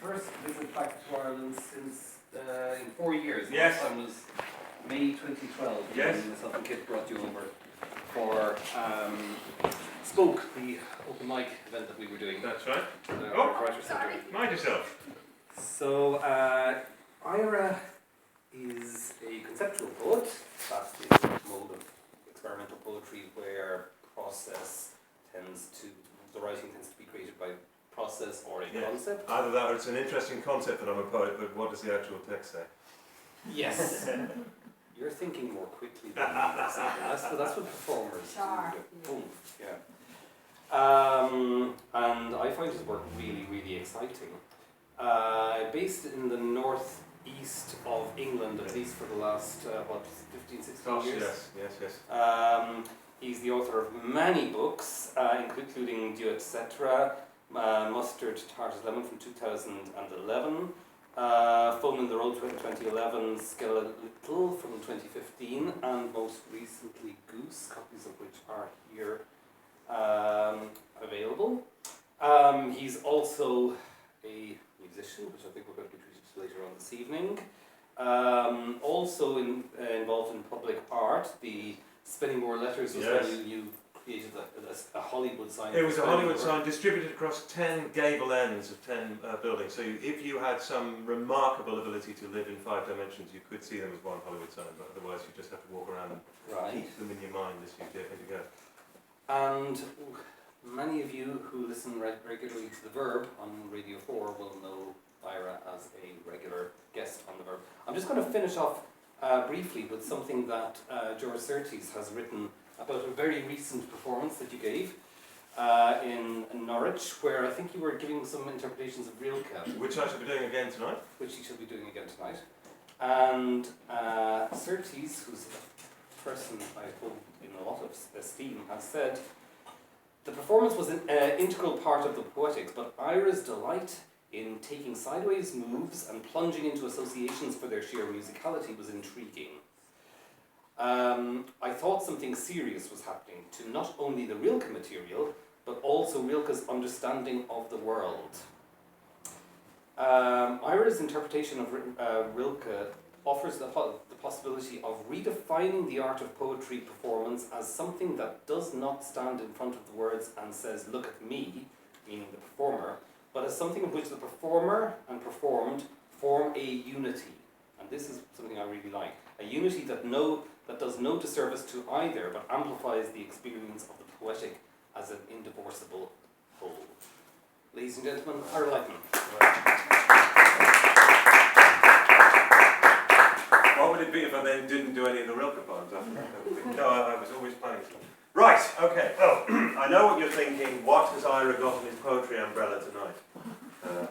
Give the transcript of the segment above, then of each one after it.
first visit back to Ireland since in 4 years. Yes. Last time was May 2012. Yes. When myself and Kit brought you over for Spoke, the open mic event that we were doing. That's right. Sorry. Mind yourself. So, Ira is a conceptual poet. That's the mode of experimental poetry where the writing tends to be created by process or a concept. Either that or it's an interesting concept that I'm a poet, but what does the actual text say? Yes. You're thinking more quickly than me. That's what performers do. Boom. Yeah. And I find his work really, really exciting. Based in the northeast of England, at least for the last, 15, 16 years. Yes. He's the author of many books, including Du Etc., Mustard, Tartar's Lemon from 2011, Phone in the Road 2011, Skeletal from 2015, and most recently Goose, copies of which are here available. He's also a musician, which I think we're going to be treated later on this evening. Also involved in public art. The Spinning More Letters was when you created a Hollywood sign. It was a Hollywood sign distributed across 10 gable ends of 10 buildings. So if you had some remarkable ability to live in 5 dimensions, you could see them as one Hollywood sign, but otherwise you just have to walk around and keep them in your mind as you go. And many of you who listen regularly to The Verb on Radio 4 will know Ira as a regular guest on The Verb. I'm just going to finish off briefly with something that George Surtees has written about a very recent performance that you gave in Norwich, where I think you were giving some interpretations of Rilke. Which I shall be doing again tonight. Which you shall be doing again tonight. And Surtees, who's a person I hold in a lot of esteem, has said, the performance was an integral part of the poetics, but Ira's delight in taking sideways moves and plunging into associations for their sheer musicality was intriguing. I thought something serious was happening to not only the Rilke material, but also Rilke's understanding of the world. Ira's interpretation of Rilke offers the possibility of redefining the art of poetry performance as something that does not stand in front of the words and says, "Look at me," meaning the performer, but as something in which the performer and performed form a unity. And this is something I really like. A unity that does no disservice to either, but amplifies the experience of the poetic as an indivisible whole. Ladies and gentlemen, Ira Lightmam. What would it be if I then didn't do any of the Rilke poems? No, I was always planning to. Right, okay. Well, I know what you're thinking. What has Ira got in his poetry umbrella tonight?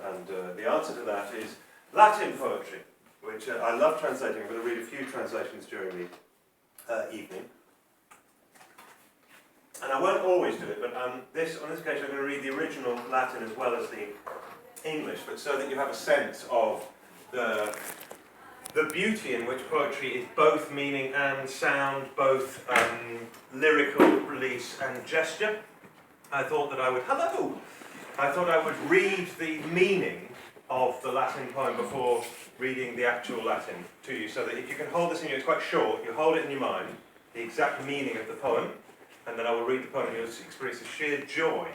And the answer to that is Latin poetry, which I love translating. I'm going to read a few translations during the evening. And I won't always do it, but on this occasion I'm going to read the original Latin as well as the English, but so that you have a sense of the beauty in which poetry is both meaning and sound, both lyrical release and gesture. I thought I would read the meaning of the Latin poem before reading the actual Latin to you, so that if you can hold this in your, it's quite short, you hold it in your mind, the exact meaning of the poem, and then I will read the poem and you'll experience the sheer joy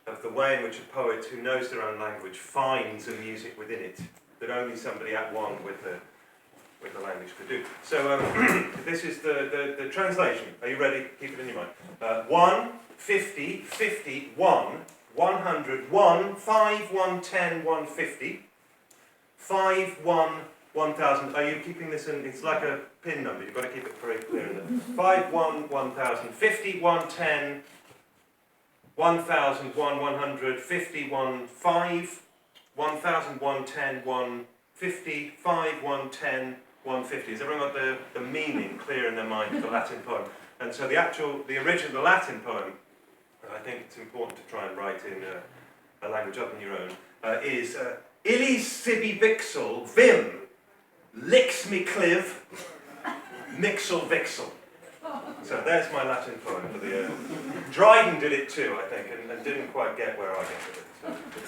of the way in which a poet who knows their own language finds a music within it that only somebody at one with the language could do. So this is the translation. Are you ready? Keep it in your mind. 1, 50, 50, 1, 100, 1, 5, 1, 10, 150, 5, 1, 1000. Are you keeping this in? It's like a pin number. You've got to keep it very clear in there. 5, 1, 1000, 50, 1, 10, 1000, 1, 100, 50, 1, 5, 1000, 1, 10, 1, 50, 5, 1, 10, 150. Has everyone got the meaning clear in their mind of the Latin poem? And so the original Latin poem, I think it's important to try and write in a language other than your own, is Illis sibi vixel vim lix me cliv mixel vixel. So there's my Latin poem for the Dryden did it too, I think, and didn't quite get where I get it.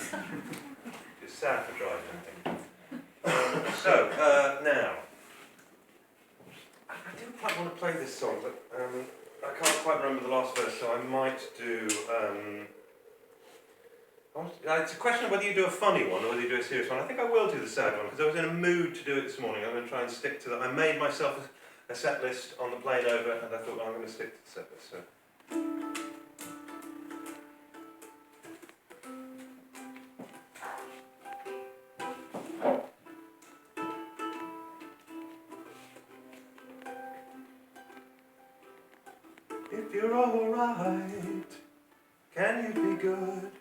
So, just sad for driving, I think. Now, I didn't quite want to play this song, but I can't quite remember the last verse, so I might do... it's a question of whether you do a funny one or whether you do a serious one. I think I will do the sad one, because I was in a mood to do it this morning. I'm going to try and stick to that. I made myself a set list on the plane over, and I thought, well, I'm going to stick to the set list. So. If you're alright, can you be good?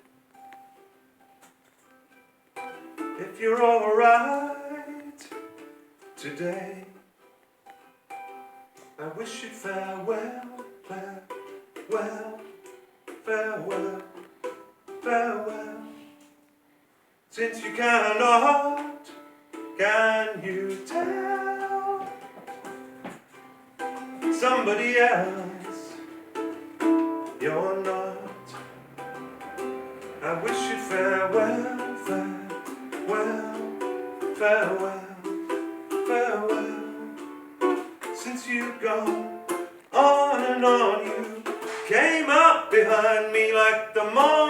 If you're alright today, I wish you'd farewell, farewell, farewell, farewell. Since you cannot, can you tell somebody else you're not? I wish you'd farewell, farewell, farewell, farewell. Since you've gone on and on, you came up behind me like the morning